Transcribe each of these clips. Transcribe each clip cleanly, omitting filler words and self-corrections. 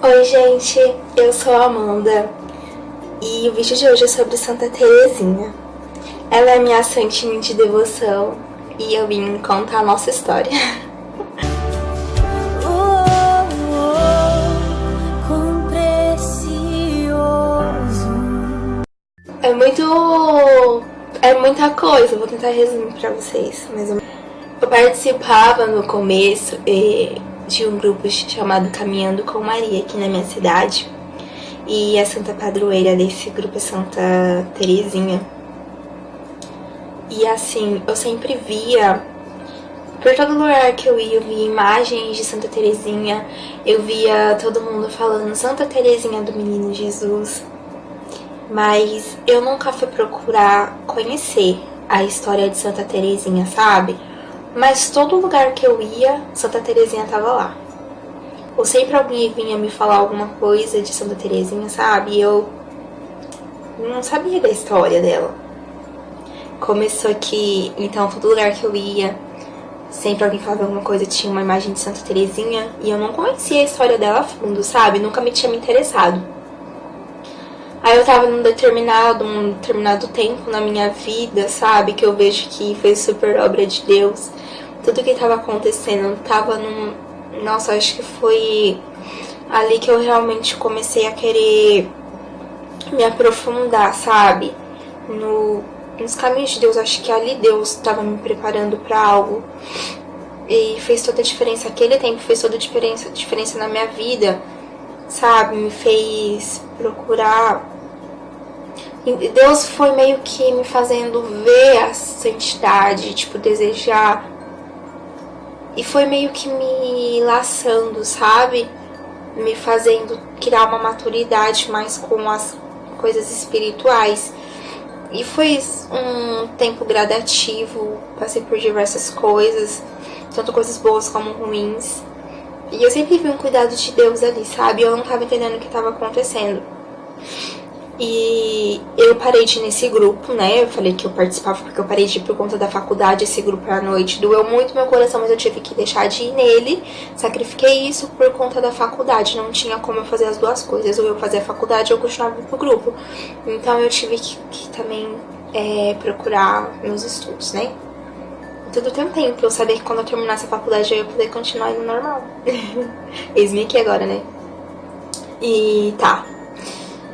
Oi gente, eu sou a Amanda e o vídeo de hoje é sobre Santa Teresinha. Ela é minha santinha de devoção e eu vim contar a nossa história. Quão precioso. É muita coisa, vou tentar resumir pra vocês. Eu participava no começo de um grupo chamado Caminhando com Maria aqui na minha cidade. E a santa padroeira desse grupo é Santa Teresinha. E assim, eu sempre via, por todo lugar que eu ia, eu via imagens de Santa Teresinha. Eu via todo mundo falando Santa Teresinha do Menino Jesus. Mas eu nunca fui procurar conhecer a história de Santa Teresinha, sabe? Mas todo lugar que eu ia, Santa Teresinha tava lá. Ou sempre alguém vinha me falar alguma coisa de Santa Teresinha, sabe? E eu não sabia da história dela. Começou que, então, todo lugar que eu ia, sempre alguém falava alguma coisa, tinha uma imagem de Santa Teresinha. E eu não conhecia a história dela a fundo, sabe? Nunca me tinha me interessado. Aí eu tava num determinado tempo na minha vida, sabe? Que eu vejo que foi super obra de Deus. Tudo que tava acontecendo tava Nossa, acho que foi ali que eu realmente comecei a querer me aprofundar, sabe? Nos caminhos de Deus. Acho que ali Deus tava me preparando pra algo. E fez toda a diferença. Aquele tempo fez toda a diferença na minha vida, sabe? Me fez procurar. Deus foi meio que me fazendo ver a santidade, tipo, desejar. E foi meio que me laçando, sabe? Me fazendo criar uma maturidade mais com as coisas espirituais. E foi um tempo gradativo, passei por diversas coisas, tanto coisas boas como ruins. E eu sempre vi um cuidado de Deus ali, sabe? Eu não tava entendendo o que tava acontecendo. E eu parei de ir nesse grupo, né? Eu falei que eu participava porque eu parei de ir por conta da faculdade. Esse grupo à noite doeu muito meu coração, mas eu tive que deixar de ir nele. Sacrifiquei isso por conta da faculdade. Não tinha como eu fazer as duas coisas. Ou eu fazia a faculdade ou eu continuava indo pro grupo. Então eu tive que também procurar meus estudos, né? Tudo tem um tempo. Eu sabia que quando eu terminasse a faculdade eu ia poder continuar indo normal. Eis-me aqui agora, né? E tá.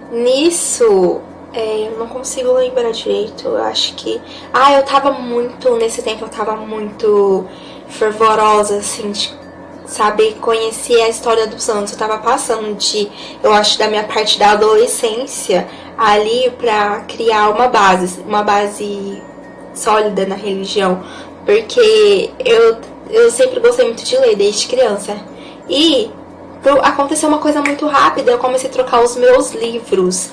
Nisso, eu não consigo lembrar direito. Eu acho que... eu tava muito... Nesse tempo eu tava muito fervorosa, assim, de saber conhecer a história dos santos. Eu tava passando eu acho, da minha parte da adolescência ali pra criar uma base sólida na religião. Porque eu sempre gostei muito de ler, desde criança. E aconteceu uma coisa muito rápida. Eu comecei a trocar os meus livros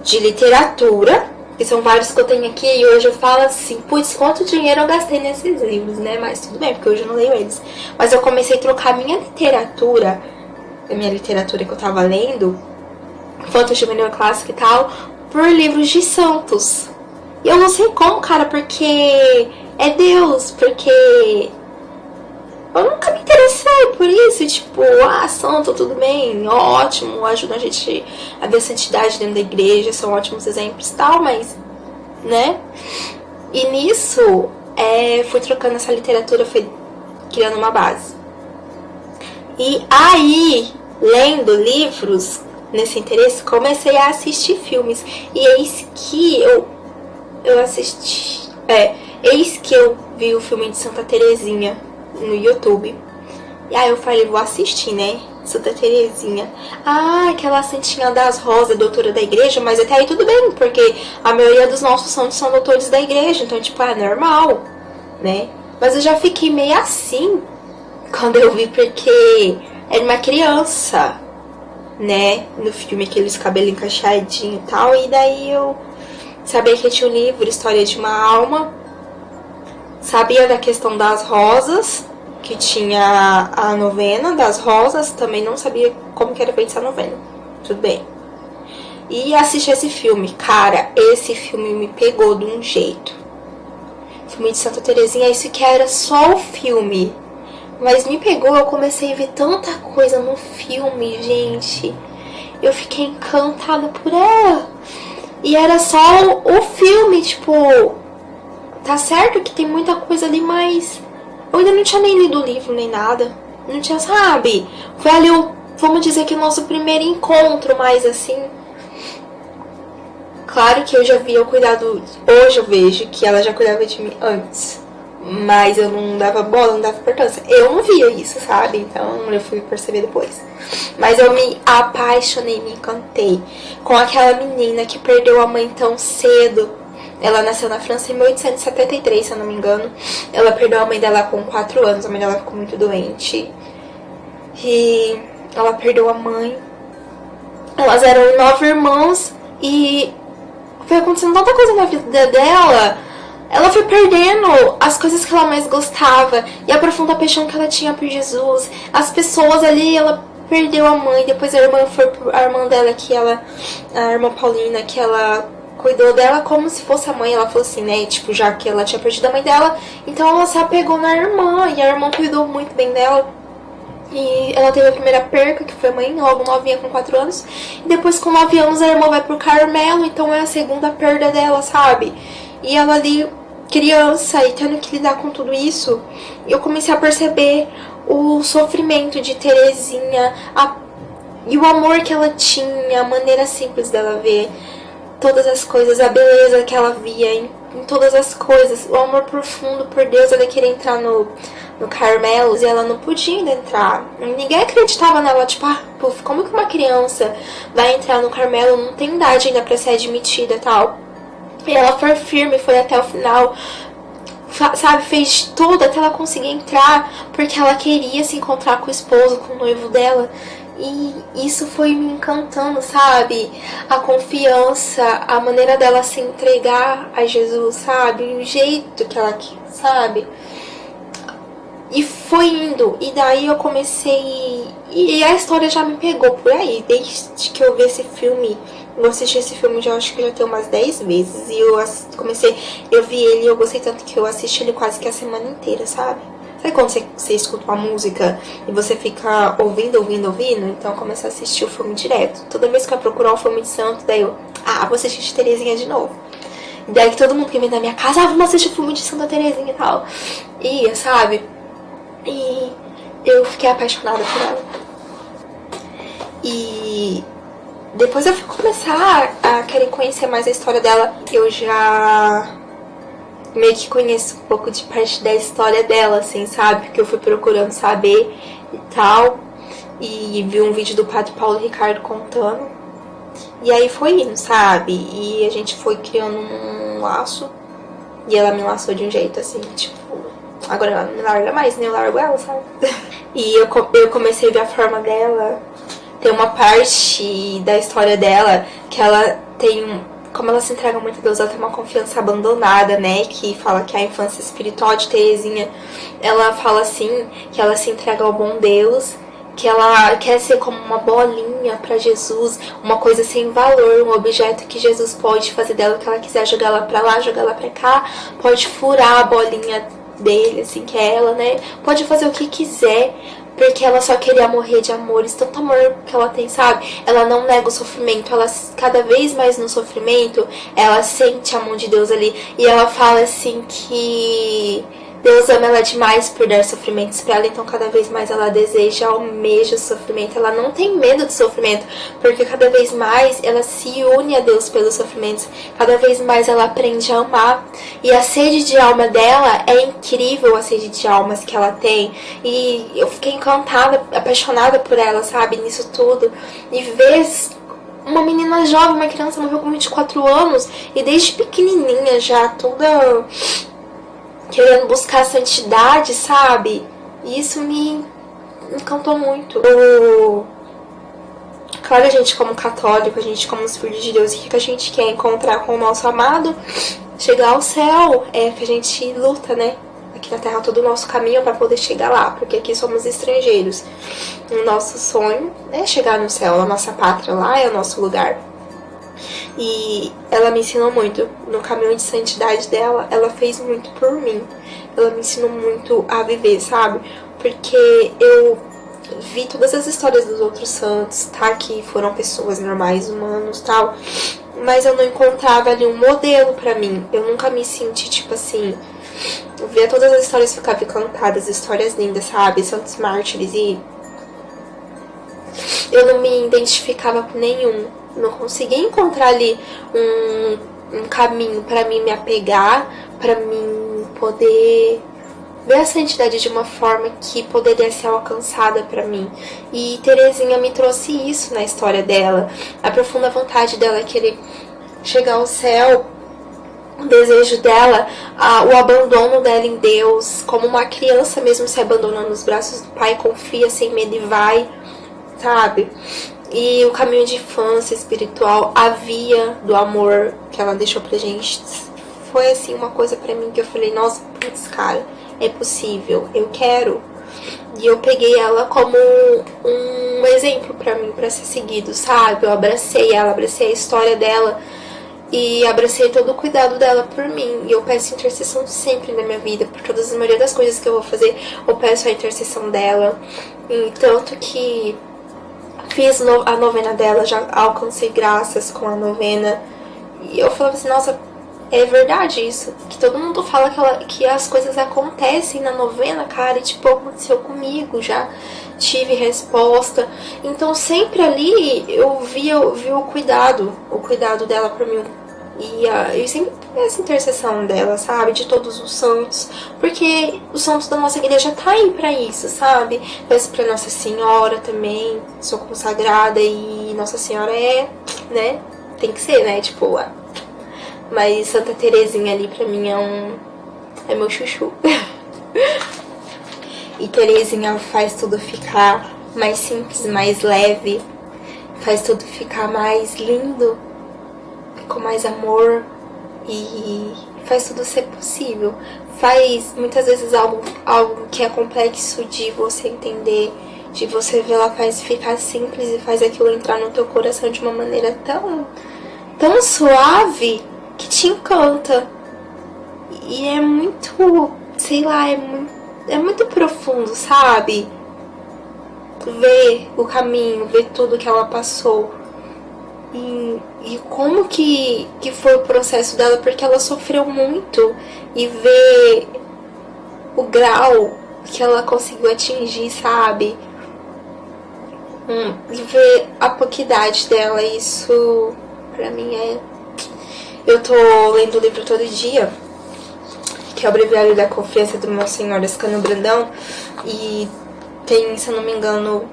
de literatura, que são vários que eu tenho aqui, e hoje eu falo assim, putz, quanto dinheiro eu gastei nesses livros, né? Mas tudo bem, porque hoje eu não leio eles. Mas eu comecei a trocar a minha literatura que eu tava lendo, fantasy juvenil clássica e tal, por livros de santos. E eu não sei como, cara, porque é Deus, porque eu nunca me interessei por isso, tipo, santo, tudo bem, ótimo, ajuda a gente a ver a santidade dentro da igreja, são ótimos exemplos e tal, mas, né? E nisso, fui trocando essa literatura, fui criando uma base. E aí, lendo livros, nesse interesse, comecei a assistir filmes. E eis que eu assisti, eis que eu vi o filme de Santa Teresinha no YouTube. E aí eu falei, vou assistir, né? Santa Teresinha. Aquela santinha das rosas, doutora da igreja. Mas até aí tudo bem, porque a maioria dos nossos santos são doutores da igreja. Então, tipo, é normal, né? Mas eu já fiquei meio assim quando eu vi, porque era uma criança, né? No filme, aqueles cabelos encaixadinhos e tal. E daí eu sabia que tinha um livro, História de uma Alma. Sabia da questão das rosas, que tinha a novena das rosas. Também não sabia como que era feita essa novena. Tudo bem. E assisti esse filme. Cara, esse filme me pegou de um jeito. O filme de Santa Teresinha, isso que era só o filme. Mas me pegou, eu comecei a ver tanta coisa no filme, gente. Eu fiquei encantada por ela. E era só o filme, tipo... Tá certo que tem muita coisa ali, mas... Eu ainda não tinha nem lido o livro, nem nada. Não tinha, sabe? Foi ali vamos dizer que o nosso primeiro encontro, mais assim... Claro que eu já via o cuidado... Hoje eu vejo que ela já cuidava de mim antes. Mas eu não dava bola, não dava importância. Eu não via isso, sabe? Então eu fui perceber depois. Mas eu me apaixonei, me encantei com aquela menina que perdeu a mãe tão cedo. Ela nasceu na França em 1873, se eu não me engano. Ela perdeu a mãe dela com 4 anos. A mãe dela ficou muito doente. E ela perdeu a mãe. Elas eram 9 irmãos. E foi acontecendo tanta coisa na vida dela. Ela foi perdendo as coisas que ela mais gostava. E a profunda paixão que ela tinha por Jesus. As pessoas ali, ela perdeu a mãe. Depois a irmã dela, a irmã Paulina, que ela cuidou dela como se fosse a mãe. Ela falou assim, né, tipo, já que ela tinha perdido a mãe dela, então ela se apegou na irmã. E a irmã cuidou muito bem dela. E ela teve a primeira perca, que foi a mãe, logo novinha, com 4 anos. E depois, com 9 anos, a irmã vai pro Carmelo. Então é a segunda perda dela, sabe? E ela ali, criança, e tendo que lidar com tudo isso, eu comecei a perceber o sofrimento de Terezinha, e o amor que ela tinha, a maneira simples dela ver todas as coisas, a beleza que ela via em todas as coisas, o amor profundo por Deus. Ela queria entrar no Carmelos e ela não podia ainda entrar. Ninguém acreditava nela, tipo, como que uma criança vai entrar no Carmelo? Não tem idade ainda pra ser admitida e tal. E ela foi firme, foi até o final, sabe, fez tudo até ela conseguir entrar, porque ela queria se encontrar com o esposo, com o noivo dela. E isso foi me encantando, sabe? A confiança, a maneira dela se entregar a Jesus, sabe? O jeito que ela quis, sabe? E foi indo, e daí eu comecei... E a história já me pegou por aí, desde que eu vi esse filme. Eu assisti esse filme já, acho que já tem umas 10 vezes. E eu vi ele e eu gostei tanto que eu assisti ele quase que a semana inteira, sabe? Sabe quando você escuta uma música e você fica ouvindo? Então eu comecei a assistir o filme direto. Toda vez que eu ia procurar um filme de santo, daí eu... vou assistir de Terezinha de novo. E daí que todo mundo que vem da minha casa, vamos assistir o filme de Santa Terezinha e tal. Ia, sabe? E eu fiquei apaixonada por ela. E depois eu fui começar a querer conhecer mais a história dela. Eu já meio que conheço um pouco de parte da história dela, assim, sabe? Porque eu fui procurando saber e tal. E vi um vídeo do Padre Paulo Ricardo contando. E aí foi indo, sabe? E a gente foi criando um laço. E ela me laçou de um jeito, assim, tipo... Agora ela não me larga mais, nem eu largo ela, sabe? E eu comecei a ver a forma dela. Tem uma parte da história dela que ela tem... Como ela se entrega muito a Deus, ela tem uma confiança abandonada, né? Que fala que a infância espiritual de Terezinha, ela fala assim, que ela se entrega ao bom Deus, que ela quer ser como uma bolinha pra Jesus, uma coisa sem valor, um objeto que Jesus pode fazer dela o que ela quiser, jogar ela pra lá, jogar ela pra cá, pode furar a bolinha dele, assim, que é ela, né? Pode fazer o que quiser, porque ela só queria morrer de amores, tanto amor que ela tem, sabe? Ela não nega o sofrimento, ela cada vez mais no sofrimento, ela sente a mão de Deus ali. E ela fala assim que Deus ama ela demais por dar sofrimentos pra ela, então cada vez mais ela deseja, almeja o sofrimento. Ela não tem medo do sofrimento, porque cada vez mais ela se une a Deus pelos sofrimentos. Cada vez mais ela aprende a amar. E a sede de alma dela é incrível, a sede de almas que ela tem. E eu fiquei encantada, apaixonada por ela, sabe, nisso tudo. E ver uma menina jovem, uma criança, morreu com 24 anos, e desde pequenininha já, toda... querendo buscar a santidade, sabe? E isso me encantou muito. Claro, a gente como católico, a gente como os filhos de Deus, o que a gente quer encontrar com o nosso amado? Chegar ao céu, é que a gente luta, né? Aqui na Terra todo o nosso caminho para poder chegar lá, porque aqui somos estrangeiros. O nosso sonho é chegar no céu, a nossa pátria lá é o nosso lugar. E ela me ensinou muito no caminho de santidade dela, ela fez muito por mim. Ela me ensinou muito a viver, sabe? porque eu vi todas as histórias dos outros santos, tá? Que foram pessoas normais, humanos, tal. Mas eu não encontrava ali um modelo pra mim. Eu nunca me senti, tipo assim... Eu via todas as histórias que ficavam encantadas, histórias lindas, sabe? Santos mártires, e... eu não me identificava com nenhum. Não conseguia encontrar ali um caminho pra mim me apegar, pra mim poder ver a santidade de uma forma que poderia ser alcançada pra mim. E Terezinha me trouxe isso na história dela. A profunda vontade dela querer chegar ao céu, o desejo dela, o abandono dela em Deus, como uma criança mesmo se abandonando nos braços do pai, confia sem medo e vai, sabe? E o caminho de infância espiritual, a via do amor que ela deixou pra gente, foi assim uma coisa pra mim que eu falei, nossa, putz, cara, é possível, eu quero. E eu peguei ela como um exemplo pra mim, pra ser seguido, sabe? Eu abracei ela, abracei a história dela e abracei todo o cuidado dela por mim. E eu peço intercessão sempre na minha vida, por todas as maioria das coisas que eu vou fazer, eu peço a intercessão dela. E tanto que fiz a novena dela, já alcancei graças com a novena. E eu falava assim, nossa, é verdade isso. Que todo mundo fala que as coisas acontecem na novena, cara. E tipo, aconteceu comigo, já tive resposta. Então sempre ali eu vi o cuidado dela por mim. E eu sempre peço intercessão dela, sabe? De todos os santos. Porque os santos da nossa igreja tá aí pra isso, sabe? Peço pra Nossa Senhora também. Sou consagrada e Nossa Senhora é, né? Tem que ser, né? Tipo, mas Santa Terezinha ali pra mim é meu chuchu. E Terezinha faz tudo ficar mais simples, mais leve. Faz tudo ficar mais lindo, com mais amor. E faz tudo ser possível. Faz muitas vezes algo que é complexo de você entender, de você ver, ela faz ficar simples e faz aquilo entrar no teu coração de uma maneira tão suave que te encanta. E é muito, sei lá, é muito profundo, sabe? Ver o caminho, ver tudo que ela passou. E como que foi o processo dela, porque ela sofreu muito. E ver o grau que ela conseguiu atingir, sabe? E ver a pouca idade dela, isso pra mim é... Eu tô lendo o livro todo dia, que é o Breviário da Confiança do Monsenhor Ascânio Brandão, e tem, se eu não me engano,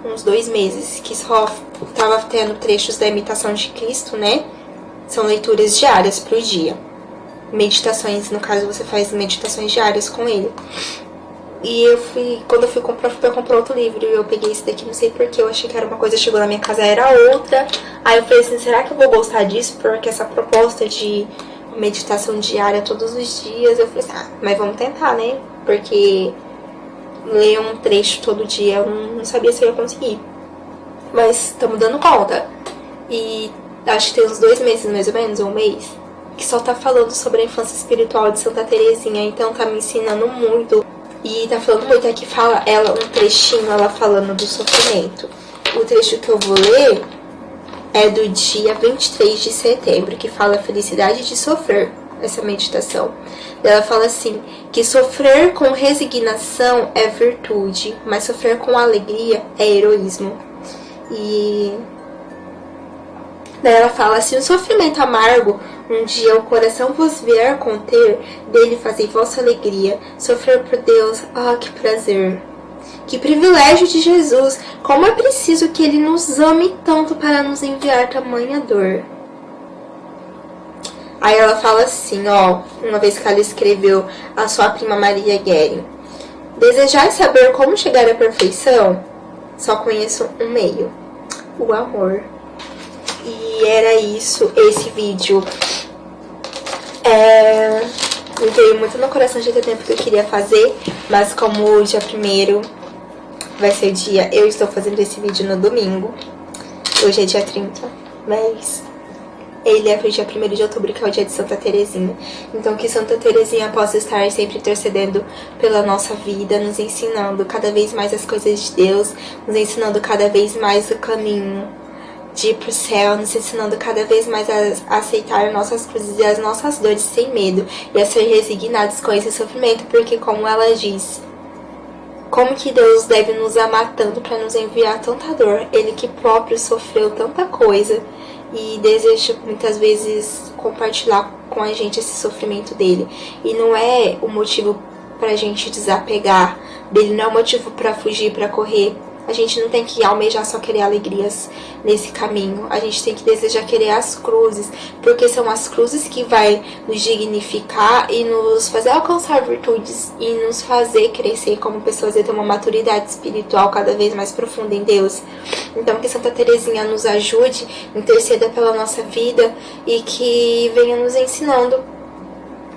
uns 2 meses, que só tava tendo trechos da Imitação de Cristo, né? São leituras diárias pro dia. Meditações, no caso, você faz meditações diárias com ele. E quando eu fui comprar, eu comprei outro livro, e eu peguei esse daqui, não sei porquê, eu achei que era uma coisa, chegou na minha casa, era outra. Aí eu falei assim, será que eu vou gostar disso? Porque essa proposta de meditação diária todos os dias, eu falei assim, mas vamos tentar, né? Porque ler um trecho todo dia, eu não sabia se eu ia conseguir. Mas estamos dando conta. E acho que tem uns 2 meses, mais ou menos, ou 1 mês, que só tá falando sobre a infância espiritual de Santa Terezinha. Então tá me ensinando muito. E tá falando muito, aqui fala ela, um trechinho, ela falando do sofrimento. O trecho que eu vou ler é do dia 23 de setembro, que fala a felicidade de sofrer, essa meditação. Ela fala assim, que sofrer com resignação é virtude, mas sofrer com alegria é heroísmo. E daí ela fala, se um sofrimento amargo um dia o coração vos vier conter, dele fazei vossa alegria, sofrer por Deus, que prazer. Que privilégio de Jesus, como é preciso que ele nos ame tanto para nos enviar tamanha dor. Aí ela fala assim, uma vez que ela escreveu a sua prima Maria Guerin. Desejar saber como chegar à perfeição? Só conheço um meio, o amor. E era isso, esse vídeo. Me veio muito no coração de ter tempo que eu queria fazer, mas como o dia 1º vai ser dia, eu estou fazendo esse vídeo no domingo. Hoje é dia 30, mas ele é pro dia 1º de outubro, que é o dia de Santa Teresinha. Então que Santa Teresinha possa estar sempre intercedendo pela nossa vida, nos ensinando cada vez mais as coisas de Deus, nos ensinando cada vez mais o caminho de ir pro céu, nos ensinando cada vez mais a aceitar nossas cruzes e as nossas dores sem medo, e a ser resignados com esse sofrimento, porque como ela diz, como que Deus deve nos amar tanto para nos enviar tanta dor? Ele que próprio sofreu tanta coisa e deseja muitas vezes compartilhar com a gente esse sofrimento dele. E não é o motivo pra gente desapegar dele, não é o motivo pra fugir, pra correr. A gente não tem que almejar só querer alegrias nesse caminho. A gente tem que desejar querer as cruzes, porque são as cruzes que vai nos dignificar e nos fazer alcançar virtudes e nos fazer crescer como pessoas e ter uma maturidade espiritual cada vez mais profunda em Deus. Então que Santa Teresinha nos ajude, interceda pela nossa vida e que venha nos ensinando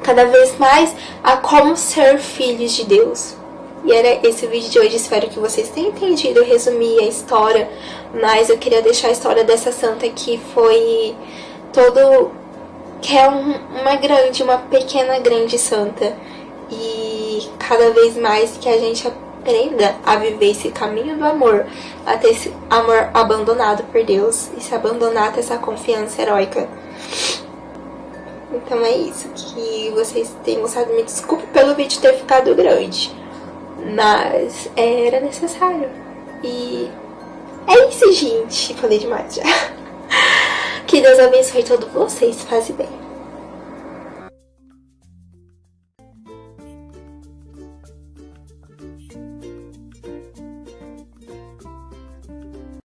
cada vez mais a como ser filhos de Deus. E era esse o vídeo de hoje, espero que vocês tenham entendido, eu resumi a história, mas eu queria deixar a história dessa santa que foi que é uma pequena grande santa. E cada vez mais que a gente aprenda a viver esse caminho do amor, a ter esse amor abandonado por Deus, e se abandonar a ter essa confiança heróica. Então é isso, que vocês tenham gostado. Me desculpe pelo vídeo ter ficado grande, mas era necessário. E é isso, gente. Falei demais já. Que Deus abençoe todos vocês. Faz bem.